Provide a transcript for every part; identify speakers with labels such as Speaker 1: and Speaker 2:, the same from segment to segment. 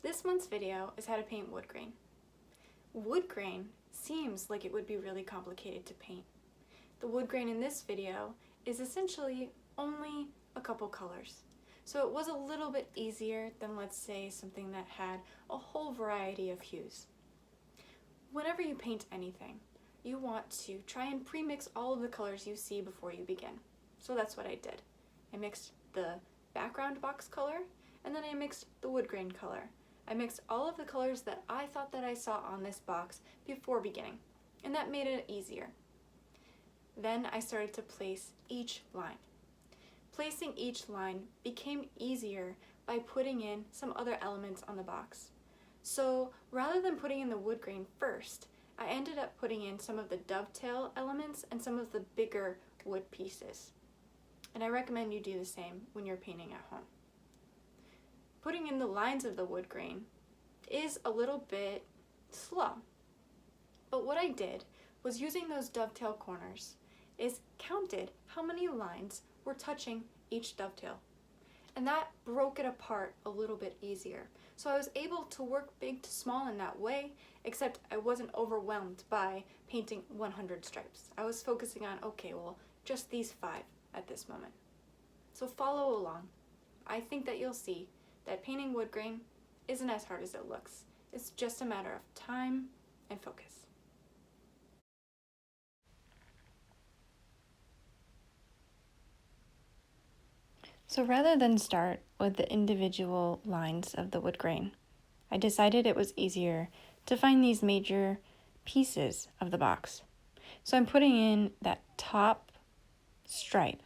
Speaker 1: This month's video is how to paint wood grain. Wood grain seems like it would be really complicated to paint. The wood grain in this video is essentially only a couple colors. So it was a little bit easier than, let's say, something that had a whole variety of hues. Whenever you paint anything, you want to try and pre-mix all of the colors you see before you begin. So that's what I did. I mixed the background box color, and then I mixed the wood grain color. I mixed all of the colors that I thought that I saw on this box before beginning, and that made it easier. Then I started to place each line. Placing each line became easier by putting in some other elements on the box. So rather than putting in the wood grain first, I ended up putting in some of the dovetail elements and some of the bigger wood pieces. And I recommend you do the same when you're painting at home. Putting in the lines of the wood grain is a little bit slow. But what I did was, using those dovetail corners, is counted how many lines were touching each dovetail. And that broke it apart a little bit easier. So I was able to work big to small in that way, except I wasn't overwhelmed by painting 100 stripes. I was focusing on, okay, well, just these 5 at this moment. So follow along. I think that you'll see that painting wood grain isn't as hard as it looks. It's just a matter of time and focus. So rather than start with the individual lines of the wood grain, I decided it was easier to find these major pieces of the box. So I'm putting in that top stripe,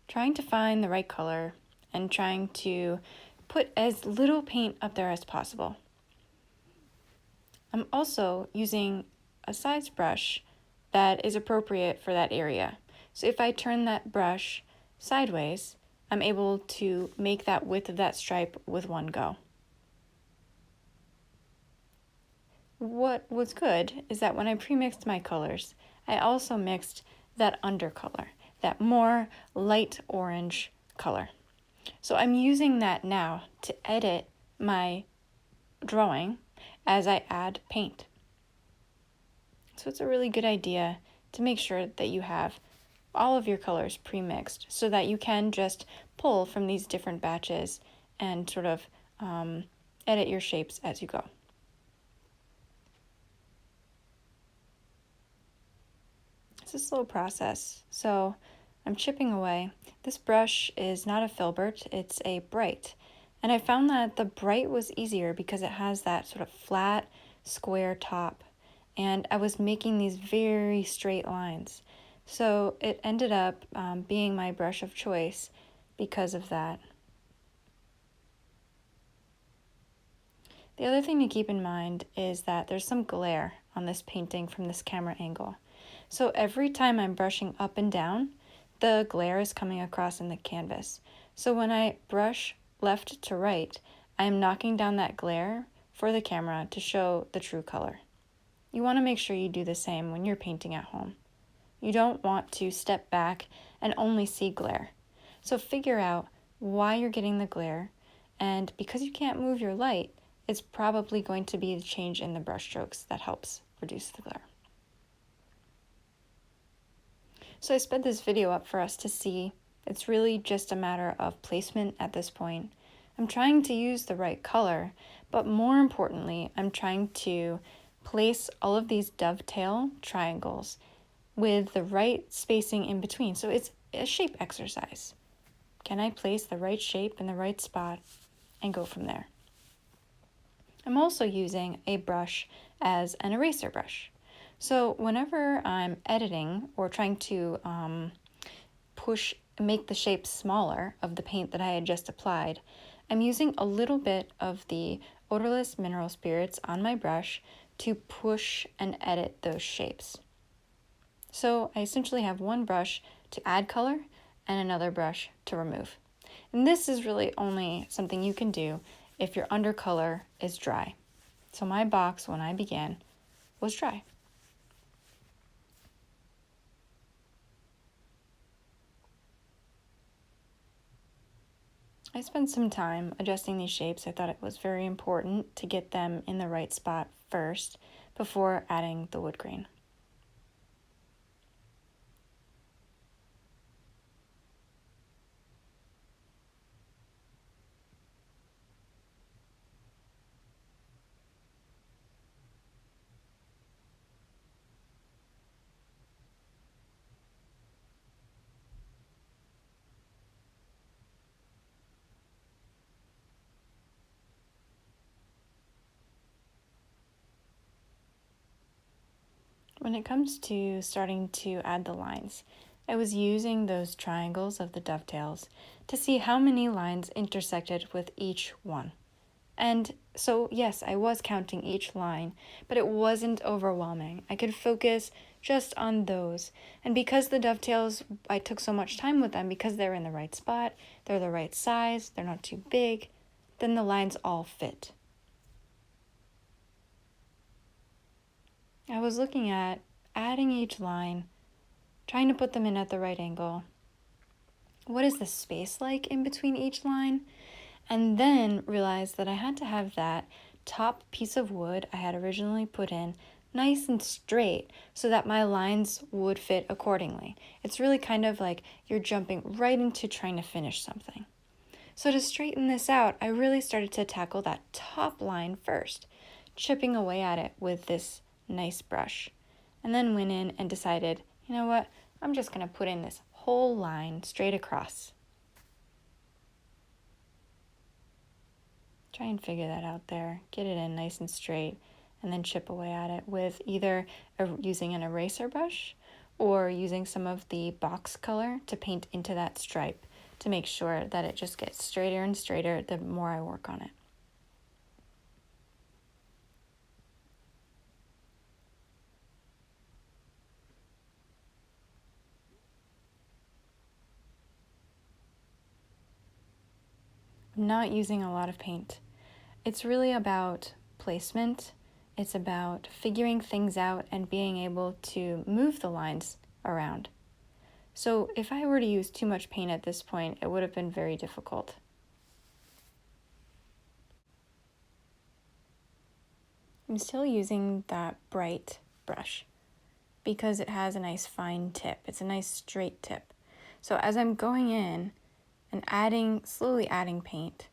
Speaker 1: trying to find the right color and trying to put as little paint up there as possible. I'm also using a size brush that is appropriate for that area. So if I turn that brush sideways, I'm able to make that width of that stripe with one go. What was good is that when I pre-mixed my colors, I also mixed that undercolor, that more light orange color. So I'm using that now to edit my drawing as I add paint. So it's a really good idea to make sure that you have all of your colors pre-mixed so that you can just pull from these different batches and sort of edit your shapes as you go. It's a slow process, so I'm chipping away. This brush is not a filbert, it's a bright. And I found that the bright was easier because it has that sort of flat, square top. And I was making these very straight lines. So it ended up being my brush of choice because of that. The other thing to keep in mind is that there's some glare on this painting from this camera angle. So every time I'm brushing up and down, the glare is coming across in the canvas. So when I brush left to right, I'm knocking down that glare for the camera to show the true color. You want to make sure you do the same when you're painting at home. You don't want to step back and only see glare. So figure out why you're getting the glare, and because you can't move your light, it's probably going to be the change in the brush strokes that helps reduce the glare. So I sped this video up for us to see. It's really just a matter of placement at this point. I'm trying to use the right color, but more importantly, I'm trying to place all of these dovetail triangles with the right spacing in between. So it's a shape exercise. Can I place the right shape in the right spot and go from there? I'm also using a brush as an eraser brush. So whenever I'm editing or trying to make the shape smaller of the paint that I had just applied, I'm using a little bit of the odorless mineral spirits on my brush to push and edit those shapes. So I essentially have one brush to add color and another brush to remove. And this is really only something you can do if your undercolor is dry. So my box, when I began, was dry. I spent some time adjusting these shapes. I thought it was very important to get them in the right spot first before adding the wood grain. When it comes to starting to add the lines, I was using those triangles of the dovetails to see how many lines intersected with each one. And so, yes, I was counting each line, but it wasn't overwhelming. I could focus just on those. And because the dovetails, I took so much time with them because they're in the right spot, they're the right size, they're not too big, then the lines all fit. I was looking at adding each line, trying to put them in at the right angle. What is the space like in between each line? And then realized that I had to have that top piece of wood I had originally put in nice and straight so that my lines would fit accordingly. It's really kind of like you're jumping right into trying to finish something. So to straighten this out, I really started to tackle that top line first, chipping away at it with this nice brush. And then went in and decided, you know what, I'm just going to put in this whole line straight across. Try and figure that out there. Get it in nice and straight, and then chip away at it with either using an eraser brush or using some of the box color to paint into that stripe to make sure that it just gets straighter and straighter the more I work on it. I'm not using a lot of paint. It's really about placement. It's about figuring things out and being able to move the lines around. So if I were to use too much paint at this point, it would have been very difficult. I'm still using that bright brush because it has a nice fine tip. It's a nice straight tip. So as I'm going in and slowly adding paint,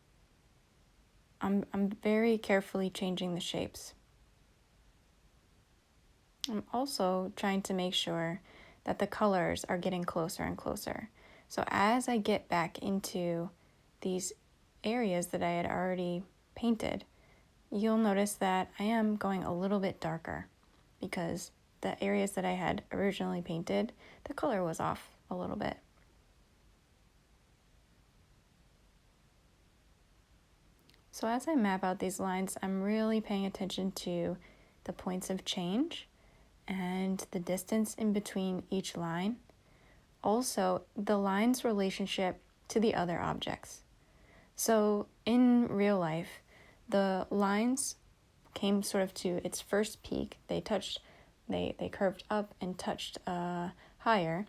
Speaker 1: I'm very carefully changing the shapes. I'm also trying to make sure that the colors are getting closer and closer. So as I get back into these areas that I had already painted, you'll notice that I am going a little bit darker because the areas that I had originally painted, the color was off a little bit. So as I map out these lines, I'm really paying attention to the points of change and the distance in between each line. Also, the line's relationship to the other objects. So in real life, the lines came sort of to its first peak. They curved up and touched higher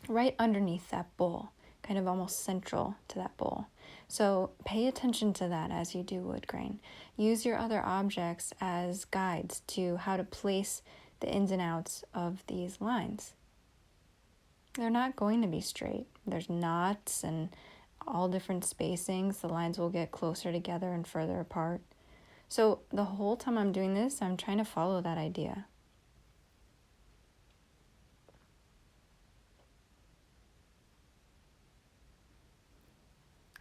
Speaker 1: right underneath that bowl, kind of almost central to that bowl. So pay attention to that as you do wood grain. Use your other objects as guides to how to place the ins and outs of these lines. They're not going to be straight. There's knots and all different spacings. The lines will get closer together and further apart. So the whole time I'm doing this, I'm trying to follow that idea.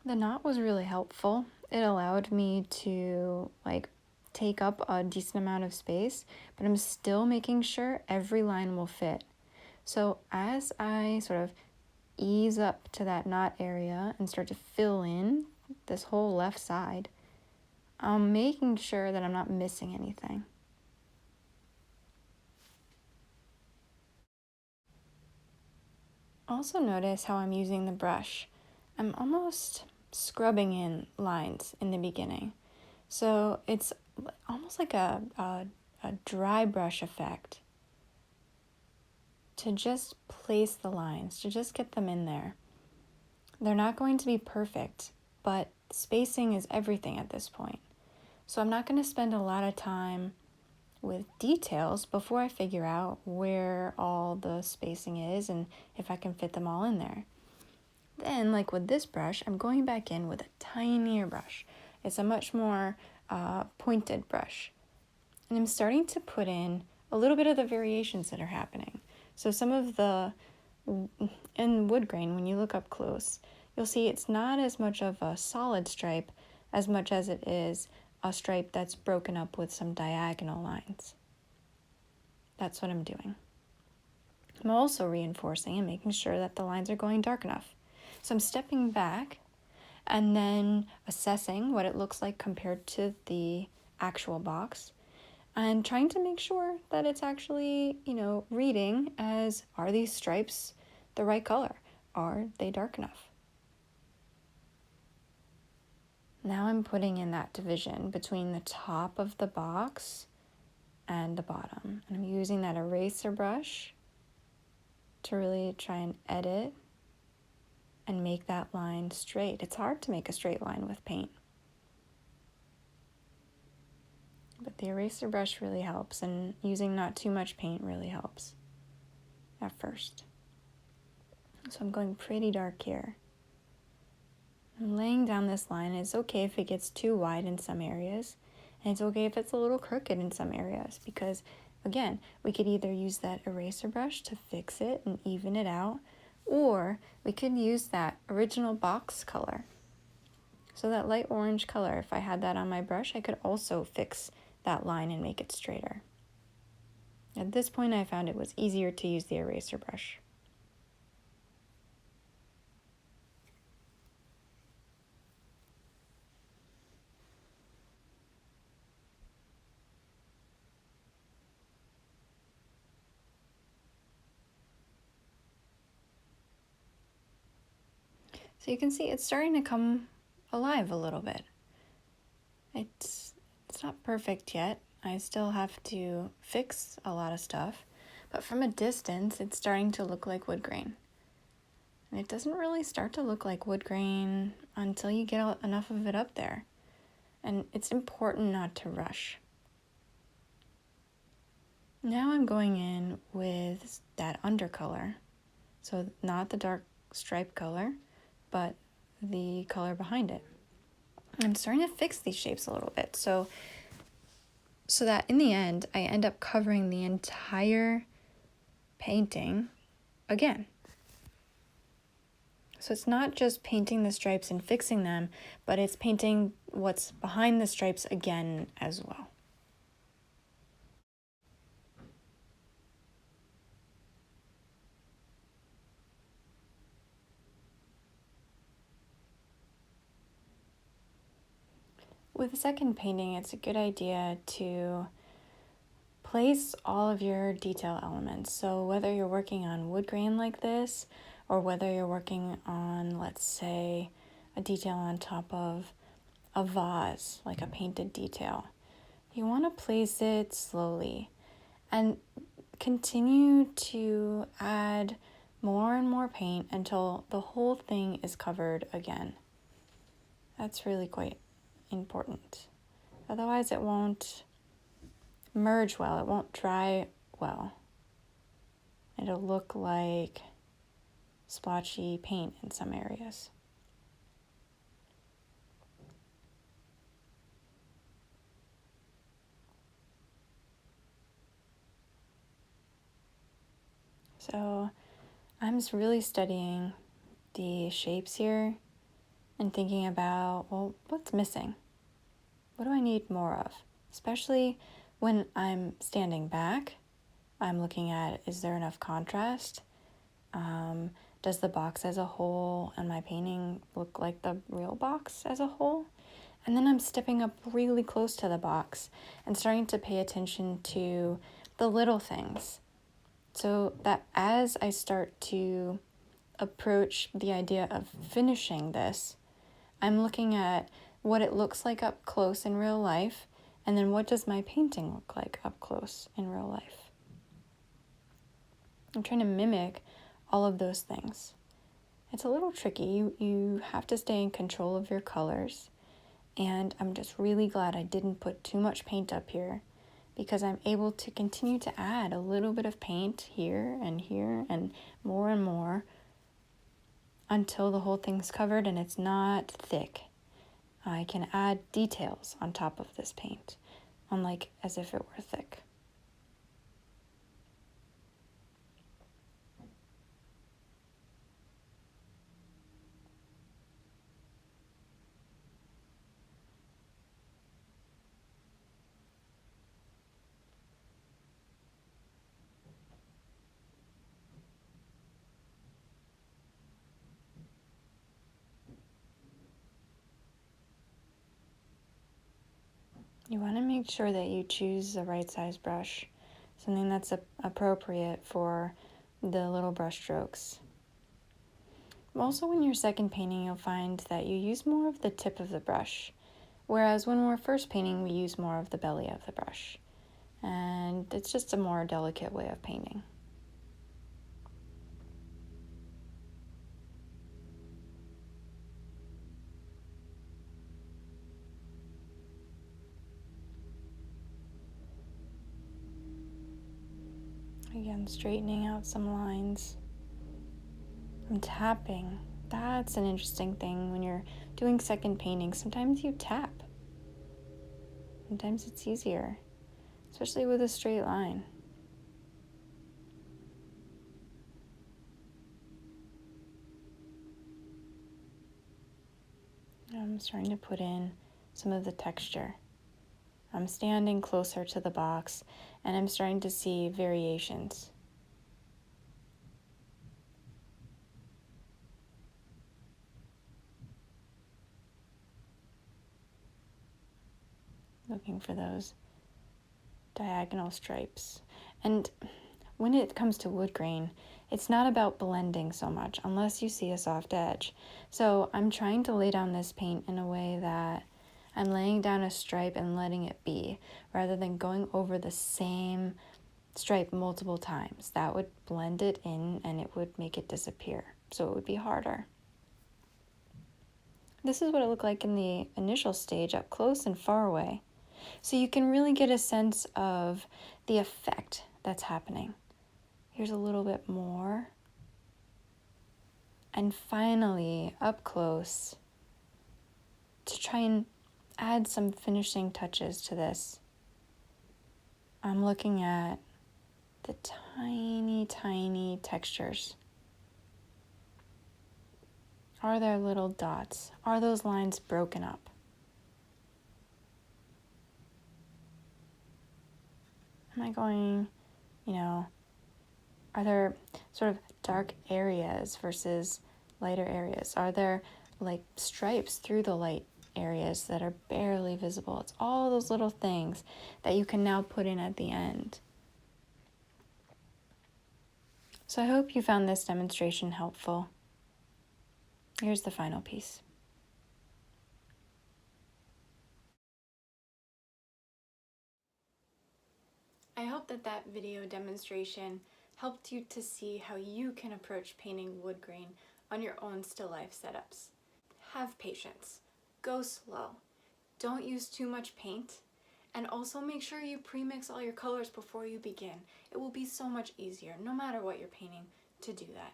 Speaker 1: The knot was really helpful. It allowed me to take up a decent amount of space, but I'm still making sure every line will fit. So as I sort of ease up to that knot area and start to fill in this whole left side, I'm making sure that I'm not missing anything. Also notice how I'm using the brush. I'm almost scrubbing in lines in the beginning. So it's almost like a dry brush effect to just place the lines, to just get them in there. They're not going to be perfect, but spacing is everything at this point. So I'm not going to spend a lot of time with details before I figure out where all the spacing is and if I can fit them all in there. Then, like with this brush, I'm going back in with a tinier brush. It's a much more pointed brush. And I'm starting to put in a little bit of the variations that are happening. So some of in wood grain, when you look up close, you'll see it's not as much of a solid stripe as much as it is a stripe that's broken up with some diagonal lines. That's what I'm doing. I'm also reinforcing and making sure that the lines are going dark enough. So I'm stepping back and then assessing what it looks like compared to the actual box and trying to make sure that it's actually, reading as, are these stripes the right color? Are they dark enough? Now I'm putting in that division between the top of the box and the bottom. And I'm using that eraser brush to really try and edit and make that line straight. It's hard to make a straight line with paint. But the eraser brush really helps, and using not too much paint really helps at first. So I'm going pretty dark here. I'm laying down this line. It's okay if it gets too wide in some areas, and it's okay if it's a little crooked in some areas, because again, we could either use that eraser brush to fix it and even it out, or we could use that original box color. So that light orange color, if I had that on my brush, I could also fix that line and make it straighter. At this point, I found it was easier to use the eraser brush. So you can see it's starting to come alive a little bit. It's not perfect yet. I still have to fix a lot of stuff, but from a distance, it's starting to look like wood grain. And it doesn't really start to look like wood grain until you get enough of it up there. And it's important not to rush. Now I'm going in with that undercolor. So not the dark stripe color, but the color behind it. I'm starting to fix these shapes a little bit so that in the end, I end up covering the entire painting again. So it's not just painting the stripes and fixing them, but it's painting what's behind the stripes again as well. With the second painting, it's a good idea to place all of your detail elements. So whether you're working on wood grain like this, or whether you're working on, let's say, a detail on top of a vase, like a painted detail, you want to place it slowly and continue to add more and more paint until the whole thing is covered again. That's really quite important. Otherwise, it won't merge well. It won't dry well. It'll look like splotchy paint in some areas. So I'm just really studying the shapes here and thinking about, well, what's missing? What do I need more of? Especially when I'm standing back, I'm looking at, is there enough contrast? Does the box as a whole and my painting look like the real box as a whole? And then I'm stepping up really close to the box and starting to pay attention to the little things. So that as I start to approach the idea of finishing this, I'm looking at what it looks like up close in real life, and then what does my painting look like up close in real life? I'm trying to mimic all of those things. It's a little tricky. You have to stay in control of your colors. And I'm just really glad I didn't put too much paint up here, because I'm able to continue to add a little bit of paint here and more until the whole thing's covered and it's not thick. I can add details on top of this paint, unlike as if it were thick. You want to make sure that you choose the right size brush, something that's appropriate for the little brush strokes. Also, when you're second painting, you'll find that you use more of the tip of the brush, whereas when we're first painting, we use more of the belly of the brush. And it's just a more delicate way of painting. Again, straightening out some lines. I'm tapping. That's an interesting thing when you're doing second painting. Sometimes you tap. Sometimes it's easier, especially with a straight line. I'm starting to put in some of the texture. I'm standing closer to the box and I'm starting to see variations. Looking for those diagonal stripes. And when it comes to wood grain, it's not about blending so much unless you see a soft edge. So I'm trying to lay down this paint in a way that I'm laying down a stripe and letting it be, rather than going over the same stripe multiple times. That would blend it in and it would make it disappear. So it would be harder. This is what it looked like in the initial stage, up close and far away. So you can really get a sense of the effect that's happening. Here's a little bit more. And finally, up close, to try and add some finishing touches to this, I'm looking at the tiny textures. Are there little dots? Are those lines broken up? Am I going, are there sort of dark areas versus lighter areas? Are there like stripes through the light areas that are barely visible? It's all those little things that you can now put in at the end. So I hope you found this demonstration helpful. Here's the final piece. I hope that video demonstration helped you to see how you can approach painting wood grain on your own still life setups. Have patience, go slow, don't use too much paint, and also make sure you pre-mix all your colors before you begin. It will be so much easier, no matter what you're painting, to do that.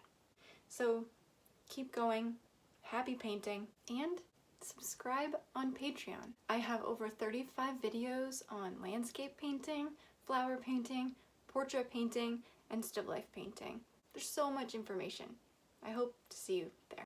Speaker 1: So keep going, happy painting, and subscribe on Patreon. I have over 35 videos on landscape painting, flower painting, portrait painting, and still life painting. There's so much information. I hope to see you there.